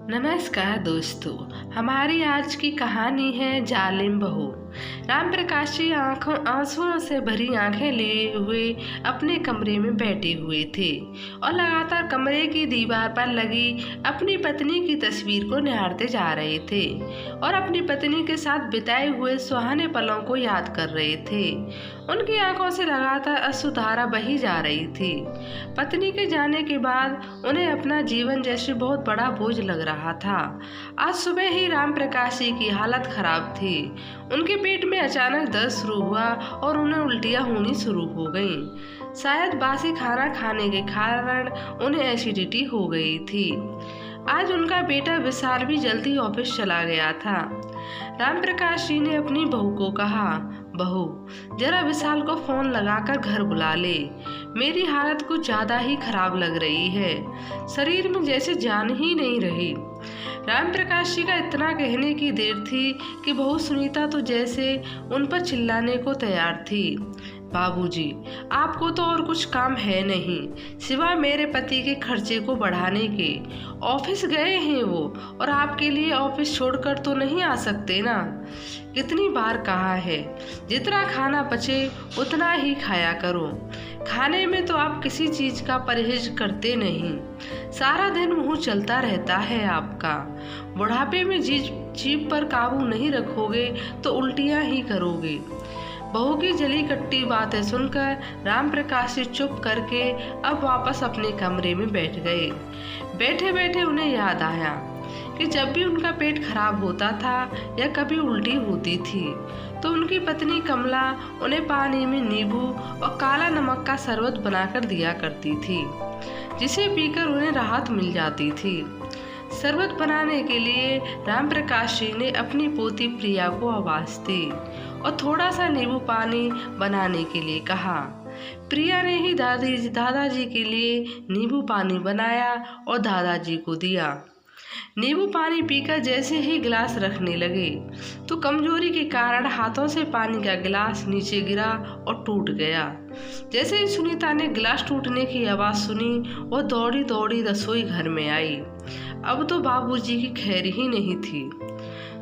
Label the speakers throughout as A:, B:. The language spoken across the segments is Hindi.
A: नमस्कार दोस्तों, हमारी आज की कहानी है जालिम बहू। राम प्रकाश जी आंसुओं से भरी आंखें लिए हुए अपने कमरे में बैठे हुए थे और लगातार कमरे की दीवार पर लगी अपनी पत्नी की तस्वीर को निहारते जा रहे थे और अपनी पत्नी के साथ बिताए हुए सुहाने पलों को याद कर रहे थे। उनकी आंखों से लगातार अश्रुधारा बही जा रही थी। पत्नी के जाने के बाद उन्हें अपना जीवन जैसे बहुत बड़ा बोझ लग रहा था। आज सुबह ही राम प्रकाश जी की हालत खराब थी। उनके पेट में अचानक दर्द शुरू हुआ और उन्हें उल्टियां होनी शुरू हो गईं। शायद बासी खाना खाने के कारण उन्हें एसिडिटी हो गई थी। आज उनका बेटा विशाल भी जल्दी ऑफिस चला गया था। राम प्रकाश जी ने अपनी बहू को कहा, बहू जरा विशाल को फोन लगाकर घर बुला ले। मेरी हालत कुछ ज्यादा ही खराब लग रही है, शरीर में जैसे जान ही नहीं रही। राम प्रकाश जी का इतना कहने की देर थी कि बहू सुनीता तो जैसे उन पर चिल्लाने को तैयार थी। बाबूजी, आपको तो और कुछ काम है नहीं सिवा मेरे पति के खर्चे को बढ़ाने के। ऑफिस गए हैं वो और आपके लिए ऑफिस छोड़कर तो नहीं आ सकते ना। कितनी बार कहा है जितना खाना बचे उतना ही खाया करो। खाने में तो आप किसी चीज का परहेज करते नहीं, सारा दिन मुंह चलता रहता है आपका। बुढ़ापे में जीभ पर काबू नहीं रखोगे तो उल्टियां ही करोगे। बहू की जली कट्टी बातें सुनकर राम प्रकाश जी चुप करके अब वापस अपने कमरे में बैठ गए। बैठे बैठे उन्हें याद आया कि जब भी उनका पेट खराब होता था या कभी उल्टी होती थी तो उनकी पत्नी कमला उन्हें पानी में नींबू और काला नमक का शरबत बनाकर दिया करती थी, जिसे पीकर उन्हें राहत मिल जाती थी। शरबत बनाने के लिए राम प्रकाश जी ने अपनी पोती प्रिया को आवाज दी और थोड़ा सा नींबू पानी बनाने के लिए कहा। प्रिया ने ही दादाजी के लिए नींबू पानी बनाया और दादाजी को दिया। नींबू पानी पीकर जैसे ही गिलास रखने लगे तो कमजोरी के कारण हाथों से पानी का गिलास नीचे गिरा और टूट गया। जैसे ही सुनीता ने गिलास टूटने की आवाज सुनी वो दौड़ी दौड़ी रसोई घर में आई। अब तो बाबूजी की खैर ही नहीं थी।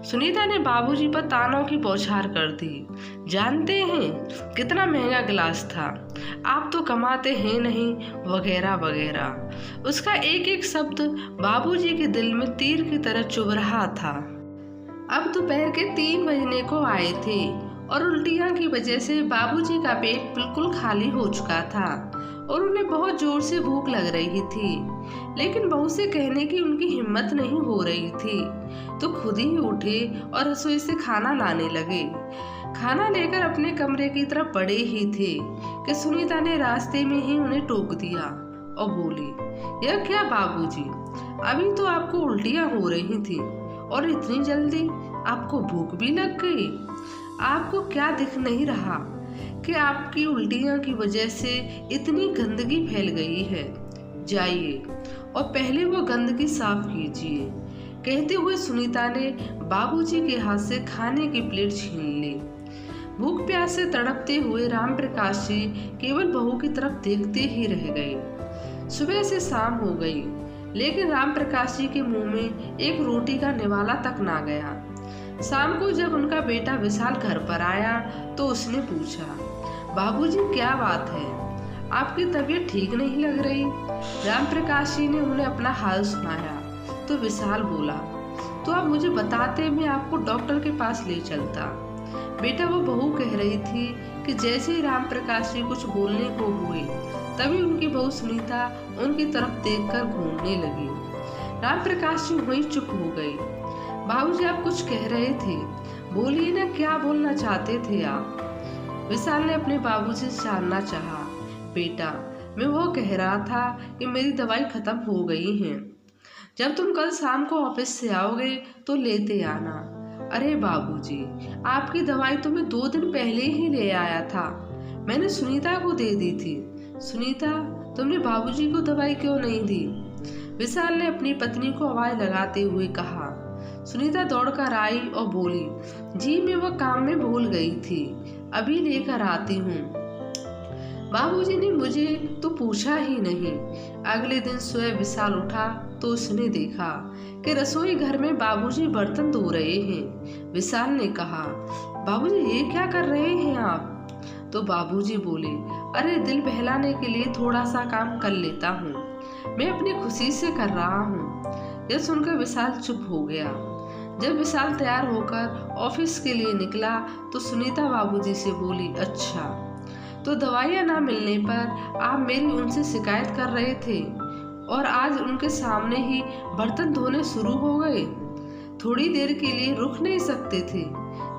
A: सुनीता ने बाबूजी पर तानों की बौछार कर दी। जानते हैं कितना महंगा गिलास था, आप तो कमाते हैं नहीं, वगैरह वगैरह। उसका एक एक शब्द बाबूजी के दिल में तीर की तरह चुभ रहा था। अब दोपहर के 3 बजने को आए थे और उल्टियां की वजह से बाबूजी का पेट बिल्कुल खाली हो चुका था और उन्हें बहुत जोर से भूख लग रही थी, लेकिन बहू से कहने की उनकी हिम्मत नहीं हो रही थी तो खुद ही उठे और रसोई से खाना लाने लगे। खाना लेकर अपने कमरे की तरफ बढ़े ही थे कि सुनीता ने रास्ते में ही उन्हें टोक दिया और बोली, यह क्या बाबूजी, अभी तो आपको उल्टियां हो रही थी और इतनी जल्दी आपको भूख भी लग गई। आपको क्या दिख नहीं रहा कि आपकी उल्टियां की वजह से इतनी गंदगी फैल गई है। जाइए और पहले वो गंदगी साफ कीजिए। कहते हुए सुनीता ने बाबूजी के हाथ से खाने की प्लेट छीन ली। भूख प्यास से तड़पते हुए राम प्रकाश जी केवल बहू की तरफ देखते ही रह गए। सुबह से शाम हो गई लेकिन राम प्रकाश जी के मुंह में एक रोटी का निवाला तक ना गया। शाम को जब उनका बेटा विशाल घर पर आया तो उसने पूछा, बाबूजी क्या बात है, आपकी तबीयत ठीक नहीं लग रही। राम प्रकाश जी ने उन्हें अपना हाल सुनाया तो विशाल बोला, तो आप मुझे बताते मैं आपको डॉक्टर के पास ले चलता। बेटा, वो बहू कह रही थी कि जैसे ही राम प्रकाश जी कुछ बोलने को हुए तभी उनकी बहू सुनीता उनकी तरफ देखकर घूमने लगी। राम प्रकाश जी वहीं चुप हो गई। बाबूजी, आप कुछ कह रहे थे, बोलिए ना, क्या बोलना चाहते थे आप। विशाल ने अपने बाबूजी से जानना चाहा। बेटा, मैं वो कह रहा था कि मेरी दवाई खत्म हो गई है, जब तुम कल शाम को ऑफिस से आओगे तो लेते आना। अरे बाबूजी, आपकी दवाई तो मैं 2 दिन पहले ही ले आया था, मैंने सुनीता को दे दी थी। सुनीता, तुमने बाबूजी को दवाई क्यों नहीं दी। विशाल ने अपनी पत्नी को आवाज लगाते हुए कहा। सुनीता दौड़कर आई और बोली, जी मैं वो काम में भूल गई थी, अभी लेकर आती हूँ। बाबूजी ने मुझे तो पूछा ही नहीं। अगले दिन सुबह विशाल उठा तो उसने देखा कि रसोई घर में बाबूजी बर्तन धो रहे हैं। विशाल ने कहा, बाबूजी ये क्या कर रहे हैं आप? तो बाबूजी बोले, अरे दिल बहलाने के लिए थोड़ा सा काम कर लेता हूँ, मैं अपनी खुशी से कर रहा हूँ। यह सुनकर विशाल चुप हो गया। जब विशाल तैयार होकर ऑफिस के लिए निकला तो सुनीता बाबूजी से बोली, अच्छा तो दवाइयाँ ना मिलने पर आप मेरी उनसे शिकायत कर रहे थे और आज उनके सामने ही बर्तन धोने शुरू हो गए। थोड़ी देर के लिए रुक नहीं सकते थे?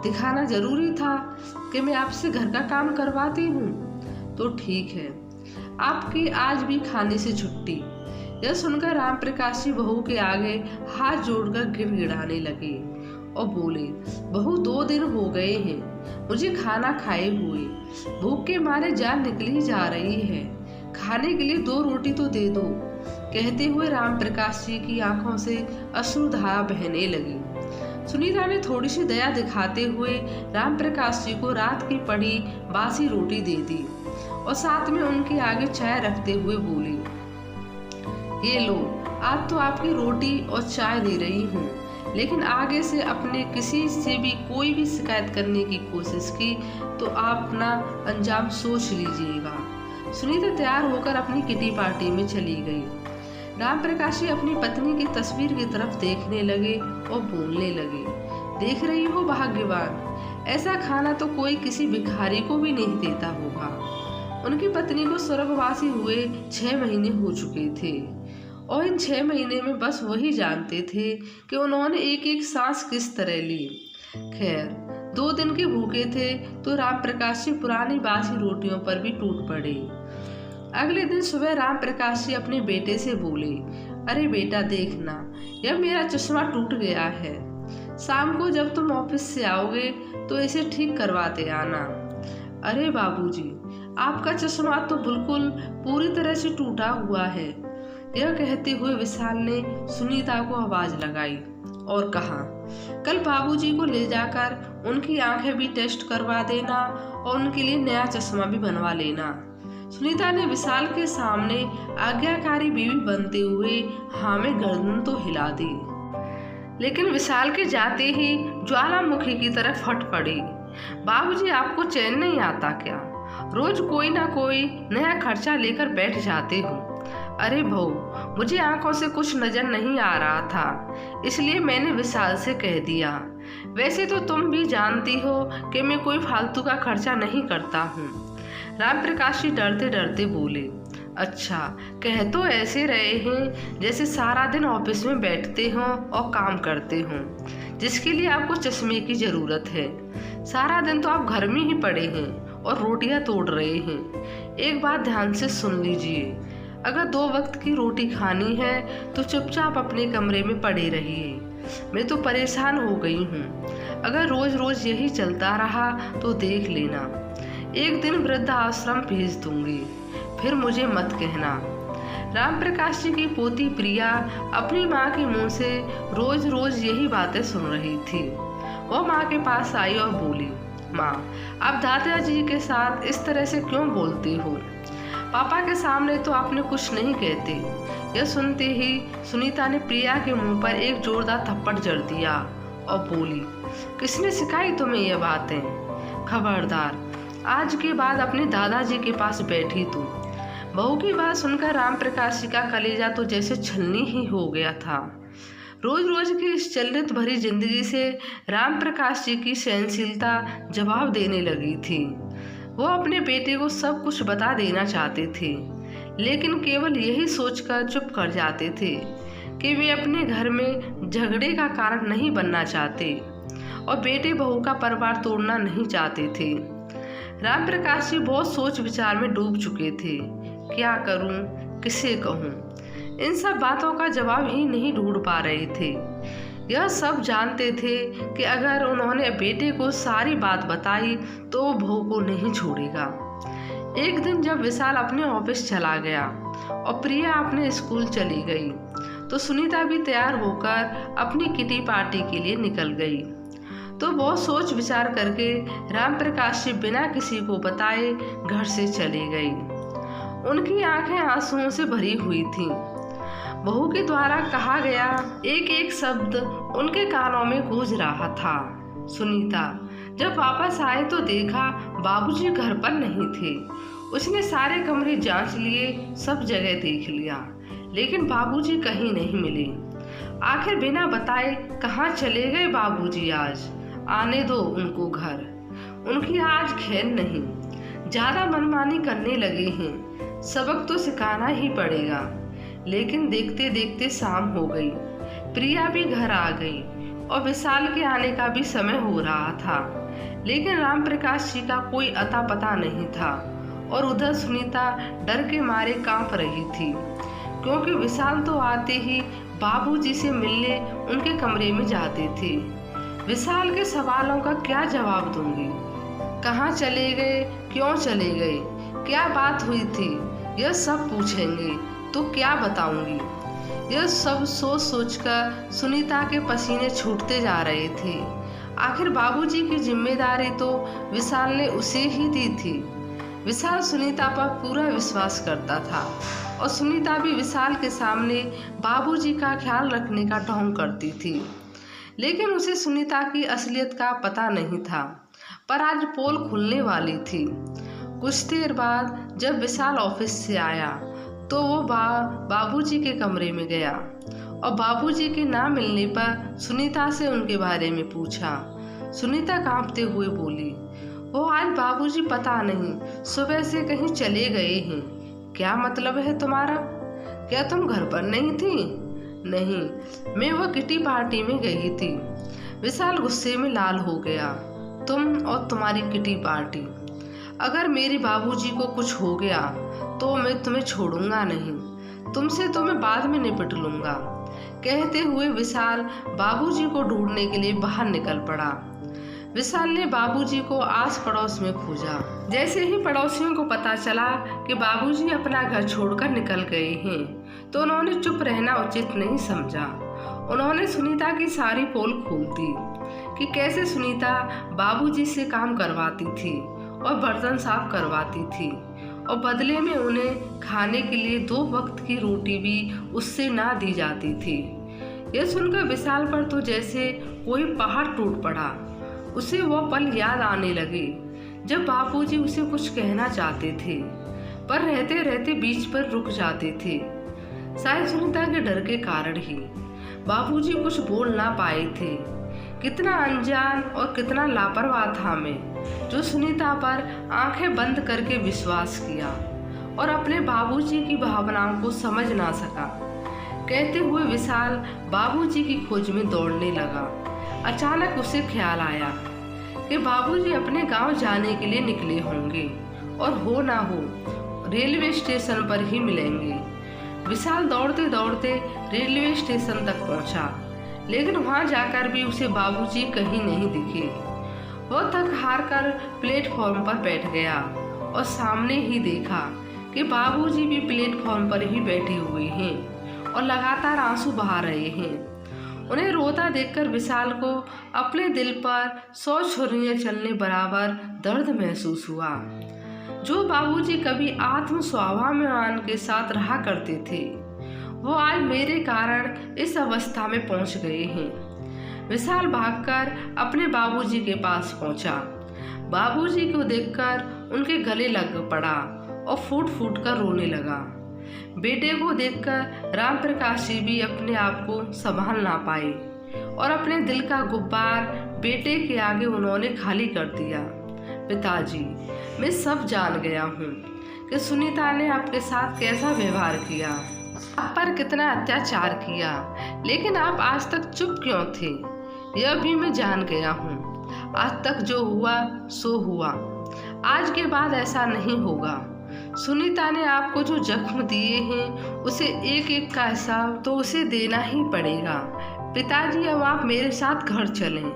A: दिखाना जरूरी था कि मैं आपसे घर का काम करवाती हूँ। तो ठीक है, आपकी आज भी खाने से छुट्टी। यह सुनकर राम प्रकाश जी बहू के आगे हाथ जोड़कर गिड़गिड़ाने लगे और बोले, बहू 2 दिन हो गए हैं मुझे खाना खाए हुए, भूख के मारे जान निकली जा रही है, खाने के लिए 2 रोटी तो दे दो। कहते हुए राम प्रकाश जी की आंखों से अश्रुधारा बहने लगी। सुनीता ने थोड़ी सी दया दिखाते हुए राम प्रकाश जी को रात की पड़ी बासी रोटी दे दी और साथ में उनके आगे चाय रखते हुए बोली, ये लो, आज तो आपकी रोटी और चाय दे रही हूँ, लेकिन आगे से अपने किसी से भी कोई भी शिकायत करने की कोशिश की तो आप अपना अंजाम सोच लीजिएगा। सुनीता तैयार होकर अपनी किटी पार्टी में चली गई। राम प्रकाश जी अपनी पत्नी की तस्वीर की तरफ देखने लगे और बोलने लगे, देख रही हो भाग्यवान, ऐसा खाना तो कोई किसी भिखारी को भी नहीं देता होगा। उनकी पत्नी को स्वर्गवासी हुए 6 महीने हो चुके थे और इन 6 महीने में बस वही जानते थे कि उन्होंने एक एक सांस किस तरह ली। खैर 2 दिन के भूखे थे तो राम प्रकाश जी पुरानी बासी रोटियों पर भी टूट पड़े। अगले दिन सुबह राम प्रकाश जी अपने बेटे से बोले, अरे बेटा देखना, यह मेरा चश्मा टूट गया है, शाम को जब तुम ऑफिस से आओगे तो इसे ठीक करवाते आना। अरे बाबूजी, आपका चश्मा तो बिल्कुल पूरी तरह से टूटा हुआ है। यह कहते हुए विशाल ने सुनीता को आवाज लगाई और कहा, कल बाबूजी को ले जाकर उनकी आंखें भी टेस्ट करवा देना और उनके लिए नया चश्मा भी बनवा लेना। सुनीता ने विशाल के सामने आज्ञाकारी बीवी बनते हुए हाँ में गर्दन तो हिला दी, लेकिन विशाल के जाते ही ज्वालामुखी की तरफ फट पड़ी। बाबूजी, आपको चैन नहीं आता क्या? रोज कोई ना कोई नया खर्चा लेकर बैठ जाते हो। अरे बहू, मुझे आंखों से कुछ नजर नहीं आ रहा था, इसलिए मैंने विशाल से कह दिया। वैसे तो तुम भी जानती हो कि मैं कोई फालतू का खर्चा नहीं करता हूँ। राम प्रकाश जी डरते डरते बोले, अच्छा, कह तो ऐसे रहे हैं जैसे सारा दिन ऑफिस में बैठते हो और काम करते हो, जिसके लिए आपको चश्मे की जरूरत है। सारा दिन तो आप घर में ही पड़े हैं और रोटियां तोड़ रहे हैं। एक बात ध्यान से सुन लीजिए, अगर 2 वक्त की रोटी खानी है तो चुपचाप अपने कमरे में पड़े रहिए। मैं तो परेशान हो गई हूँ। अगर रोज रोज यही चलता रहा तो देख लेना, एक दिन वृद्ध आश्रम भेज दूंगी, फिर मुझे मत कहना। राम प्रकाश जी की पोती प्रिया अपनी माँ के मुंह से रोज रोज यही बातें सुन रही थी। वो माँ के पास आई और बोली, माँ, आप दादाजी के साथ इस तरह से क्यों बोलती हो? पापा के सामने तो आपने कुछ नहीं कहते। यह सुनते ही सुनीता ने प्रिया के मुंह पर एक जोरदार थप्पड़ जड़ दिया और बोली, किसने सिखाई तुम्हें ये बातें? खबरदार, आज के बाद अपने दादाजी के पास बैठी तू। बहू की बात सुनकर राम प्रकाश जी का कलेजा तो जैसे छलनी ही हो गया था। रोज रोज की इस चलनित भरी जिंदगी से राम प्रकाश जी की सहनशीलता जवाब देने लगी थी। वो अपने बेटे को सब कुछ बता देना चाहते थे, लेकिन केवल यही सोचकर चुप कर जाते थे कि वे अपने घर में झगड़े का कारण नहीं बनना चाहते और बेटे बहू का परिवार तोड़ना नहीं चाहते थे। राम प्रकाश जी बहुत सोच विचार में डूब चुके थे। क्या करूं, किसे कहूं? इन सब बातों का जवाब ही नहीं ढूंढ पा रहे थे। यह सब जानते थे कि अगर उन्होंने बेटे को सारी बात बताई तो वो बहू को नहीं छोड़ेगा। एक दिन जब विशाल अपने ऑफिस चला गया और प्रिया अपने स्कूल चली गई तो सुनीता भी तैयार होकर अपनी किटी पार्टी के लिए निकल गई। तो बहुत सोच विचार करके राम प्रकाश जी बिना किसी को बताए घर से चली गई। उनकी आंखें आंसुओं से भरी हुई थीं। बहू के द्वारा कहा गया एक एक शब्द उनके कानों में गूंज रहा था। सुनीता जब वापस आए तो देखा बाबूजी घर पर नहीं थे। उसने सारे कमरे जांच लिए, सब जगह देख लिया, लेकिन बाबूजी कहीं नहीं मिले। आखिर बिना बताए कहाँ चले गए बाबूजी आज? आने दो उनको घर, उनकी आज खैर नहीं। ज्यादा मनमानी करने लगे हैं, सबक तो सिखाना ही पड़ेगा। लेकिन देखते देखते शाम हो गई। प्रिया भी घर आ गई और विशाल के आने का भी समय हो रहा था, लेकिन राम प्रकाश जी का कोई अता पता नहीं था। और उधर सुनीता डर के मारे कांप रही थी, क्योंकि विशाल तो आते ही बाबूजी से मिलने उनके कमरे में जाते थे। विशाल के सवालों का क्या जवाब दूंगी? कहाँ चले गए, क्यों चले गए, क्या बात हुई थी, यह सब पूछेंगे तो क्या बताऊंगी? यह सब सोच सोचकर सुनीता के पसीने छूटते जा रहे थे। आखिर बाबूजी की जिम्मेदारी तो विशाल ने उसे ही दी थी। विशाल सुनीता पर पूरा विश्वास करता था और सुनीता भी विशाल के सामने बाबूजी का ख्याल रखने का ढोंग करती थी। लेकिन उसे सुनीता की असलियत का पता नहीं था। पर आज पोल खुलने वाली थी। कुछ देर बाद जब विशाल ऑफिस से आया तो वो बाबूजी के कमरे में गया और बाबूजी के ना मिलने पर सुनीता से उनके बारे में पूछा। सुनीता कांपते हुए बोली, वो आज बाबूजी पता नहीं सुबह से कहीं चले गए हैं। क्या मतलब है तुम्हारा? क्या तुम घर पर नहीं थी? नहीं, मैं वो किटी पार्टी में गई थी। विशाल गुस्से में लाल हो गया। तुम और तुम्हारी किटी पार्टी। अगर मेरे बाबूजी को कुछ हो गया तो मैं तुम्हें छोड़ूंगा नहीं, तुमसे तो मैं बाद में निपट लूंगा। कहते हुए विशाल बाबूजी को ढूंढने के लिए बाहर निकल पड़ा। विशाल ने बाबूजी को आस पड़ोस में खोजा। जैसे ही पड़ोसियों को पता चला कि बाबूजी अपना घर छोड़कर निकल गए हैं तो उन्होंने चुप रहना उचित नहीं समझा। उन्होंने सुनीता की सारी पोल खोल दी कि कैसे सुनीता बाबूजी से काम करवाती थी और बर्तन साफ करवाती थी और बदले में उन्हें खाने के लिए 2 वक्त की रोटी भी उससे ना दी जाती थी। यह सुनकर विशाल पर तो जैसे कोई पहाड़ टूट पड़ा। उसे वो पल याद आने लगे जब बाबूजी उसे कुछ कहना चाहते थे पर रहते रहते बीच पर रुक जाते थे। शायद सुनीता के डर के कारण ही बाबूजी कुछ बोल ना पाए थे। कितना अनजान और कितना लापरवाह था मैं, जो सुनीता पर आंखें बंद करके विश्वास किया और अपने बाबूजी की भावनाओं को समझ ना सका। कहते हुए विशाल बाबूजी की खोज में दौड़ने लगा। अचानक उसे ख्याल आया कि बाबूजी अपने गांव जाने के लिए निकले होंगे और हो ना हो रेलवे स्टेशन पर ही मिलेंगे। विशाल दौड़ते दौड़ते रेलवे स्टेशन तक पहुंचा, लेकिन वहां जाकर भी उसे बाबूजी कहीं नहीं दिखे। वो थक हार कर प्लेटफॉर्म पर बैठ गया और सामने ही देखा कि बाबूजी भी प्लेटफॉर्म पर ही बैठे हुए हैं और लगातार आंसू बहा रहे हैं। उन्हें रोता देखकर विशाल को अपने दिल पर 100 छुरियां चलने बराबर दर्द महसूस हुआ। जो बाबूजी कभी आत्म स्वाभिमान के साथ रहा करते थे, वो आज मेरे कारण इस अवस्था में पहुंच गए हैं। विशाल भागकर अपने बाबूजी के पास पहुंचा। बाबूजी को देखकर उनके गले लग पड़ा और फूट फूट कर रोने लगा। बेटे को देखकर राम प्रकाश जी भी अपने आप को संभाल ना पाए और अपने दिल का गुब्बार बेटे के आगे उन्होंने खाली कर दिया। पिताजी, मैं सब जान गया हूँ कि सुनीता ने आपके साथ कैसा व्यवहार किया, आप पर कितना अत्याचार किया, लेकिन आप आज तक चुप क्यों थे? यह भी मैं जान गया हूँ। आज तक जो हुआ सो हुआ, आज के बाद ऐसा नहीं होगा। सुनीता ने आपको जो जख्म दिए हैं उसे एक एक का हिसाब तो उसे देना ही पड़ेगा। पिताजी, अब आप मेरे साथ घर चलें।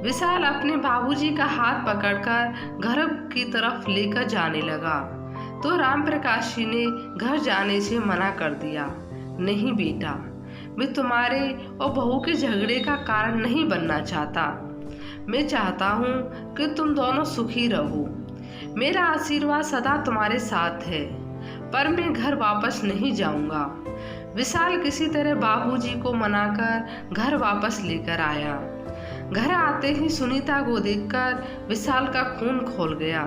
A: विशाल अपने बाबूजी का हाथ पकड़कर घर की तरफ लेकर जाने लगा तो राम प्रकाश जी ने घर जाने से मना कर दिया। नहीं बेटा, मैं तुम्हारे और बहू के झगड़े का कारण नहीं बनना चाहता। मैं चाहता हूँ कि तुम दोनों सुखी रहो। मेरा आशीर्वाद सदा तुम्हारे साथ है, पर मैं घर वापस नहीं जाऊंगा। विशाल किसी तरह बाबूजी को मनाकर घर वापस लेकर आया। घर आते ही सुनीता को देखकर विशाल का खून खौल गया।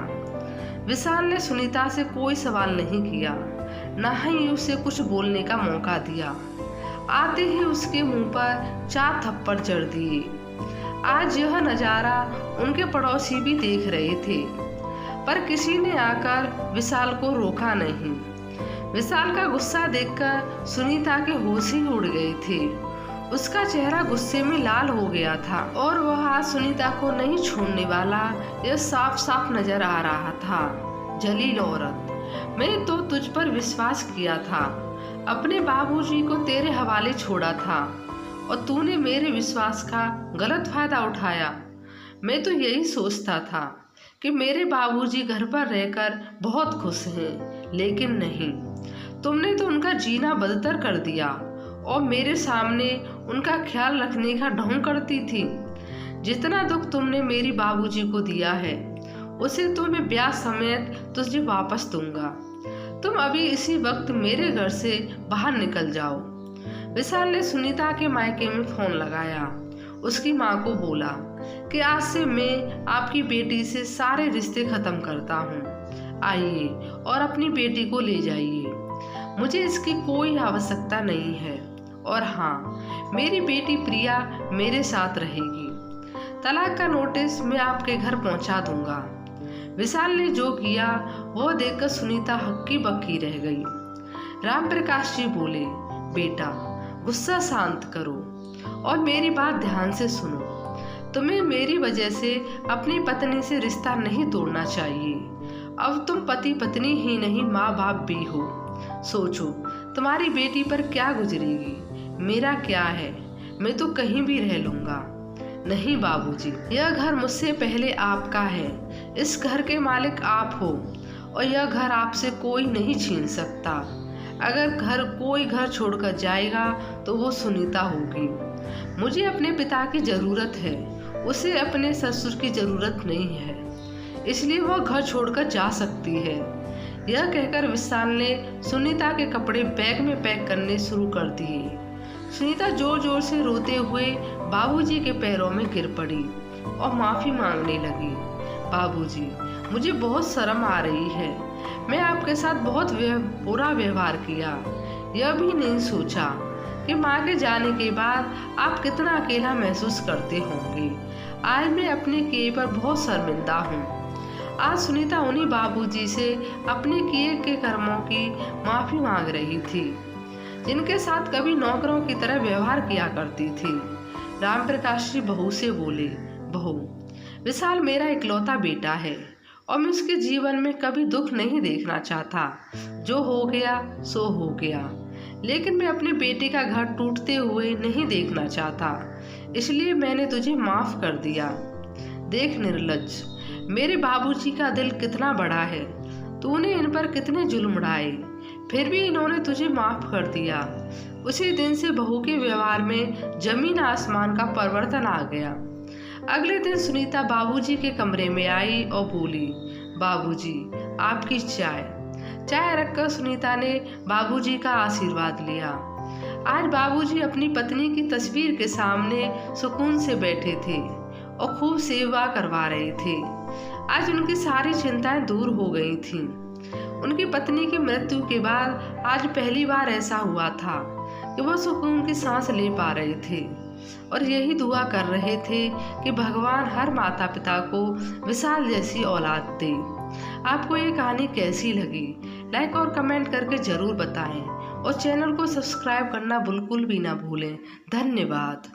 A: विशाल ने सुनीता से कोई सवाल नहीं किया, न ही उसे कुछ बोलने का मौका दिया। आते ही उसके मुंह पर 4 थप्पड़ जड़ दिए। आज यह नज़ारा उनके पड़ोसी भी देख रहे थे, पर किसी ने आकर विशाल को रोका नहीं। विशाल का गुस्सा देखकर सुनीता के होश ही उड़ गए थे। उसका चेहरा गुस्से में लाल हो गया था और वह आज सुनीता को नहीं छोड़ने वाला, यह साफ साफ नजर आ रहा था। जलील औरत, मैं तो तुझ पर विश्वास किया था, अपने बाबूजी को तेरे हवाले छोड़ा था और तूने मेरे विश्वास का गलत फायदा उठाया। मैं तो यही सोचता था कि मेरे बाबूजी घर पर रहकर बहुत खुश हैं, लेकिन नहीं, तुमने तो उनका जीना बदतर कर दिया और मेरे सामने उनका ख्याल रखने का ढोंग करती थी। जितना दुख तुमने मेरी बाबूजी को दिया है, उसे तो मैं ब्याह समेत तुझे वापस दूंगा। तुम अभी इसी वक्त मेरे घर से बाहर निकल जाओ। विशाल ने सुनीता के मायके में फोन लगाया। उसकी माँ को बोला कि आज से मैं आपकी बेटी से सारे रिश्ते खत्म करता हूँ। आइए और अपनी बेटी को ले जाइए, मुझे इसकी कोई आवश्यकता नहीं है। और हाँ, मेरी बेटी प्रिया मेरे साथ रहेगी। तलाक का नोटिस मैं आपके घर पहुंचा दूंगा। विशाल ने जो किया वो देखकर सुनीता हक्की बक्की रह गई। राम प्रकाश जी बोले, बेटा गुस्सा शांत करो और मेरी बात ध्यान से सुनो। तुम्हें मेरी वजह से अपनी पत्नी से रिश्ता नहीं तोड़ना चाहिए। अब तुम पति पत्नी ही नहीं, माँ बाप भी हो। सोचो तुम्हारी बेटी पर क्या गुजरेगी। मेरा क्या है, मैं तो कहीं भी रह लूंगा। नहीं बाबूजी, यह घर मुझसे पहले आपका है। इस घर के मालिक आप हो और यह घर आपसे कोई नहीं छीन सकता। अगर कोई घर छोड़कर जाएगा तो वो सुनीता होगी। मुझे अपने पिता की जरूरत है, उसे अपने ससुर की जरूरत नहीं है, इसलिए वह घर छोड़कर जा सकती है। यह कहकर विशाल ने सुनीता के कपड़े बैग में पैक करने शुरू कर दिए। सुनीता जोर जोर से रोते हुए बाबूजी के पैरों में गिर पड़ी और माफी मांगने लगी। बाबूजी, मुझे बहुत शर्म आ रही है। मैं आपके साथ बहुत बुरा व्यवहार किया। यह भी नहीं सोचा कि माँ के जाने के बाद आप कितना अकेला महसूस करते होंगे। आज मैं अपने किए पर बहुत शर्मिंदा हूँ। आज सुनीता उन्हीं बाबूजी से अपने किए के कर्मों की माफी मांग रही थी, जिनके साथ कभी नौकरों की तरह व्यवहार किया करती थी। राम प्रकाश जी बहू से बोले, बहू, विशाल मेरा इकलौता बेटा है और मैं उसके जीवन में कभी दुख नहीं देखना चाहता। जो हो गया सो हो गया, लेकिन मैं अपने बेटे का घर टूटते हुए नहीं देखना चाहता, इसलिए मैंने तुझे माफ कर दिया। देख निर्लज्ज, मेरे बाबूजी का दिल कितना बड़ा है। तूने इन पर कितने जुल्म ढाए, फिर भी इन्होंने तुझे माफ कर दिया। उसी दिन से बहू के व्यवहार में जमीन आसमान का परिवर्तन आ गया। अगले दिन सुनीता बाबूजी के कमरे में आई और बोली, बाबूजी आपकी चाय रखकर सुनीता ने बाबूजी का आशीर्वाद लिया। आज बाबूजी अपनी पत्नी की तस्वीर के सामने सुकून से बैठे थे और खूब सेवा करवा रहे थे। आज उनकी सारी चिंताएं दूर हो गई थीं। उनकी पत्नी की मृत्यु के बाद आज पहली बार ऐसा हुआ था कि वह सुकून की सांस ले पा रहे थे और यही दुआ कर रहे थे कि भगवान हर माता पिता को विशाल जैसी औलाद दे। आपको ये कहानी कैसी लगी, लाइक और कमेंट करके ज़रूर बताएं और चैनल को सब्सक्राइब करना बिल्कुल भी ना भूलें। धन्यवाद।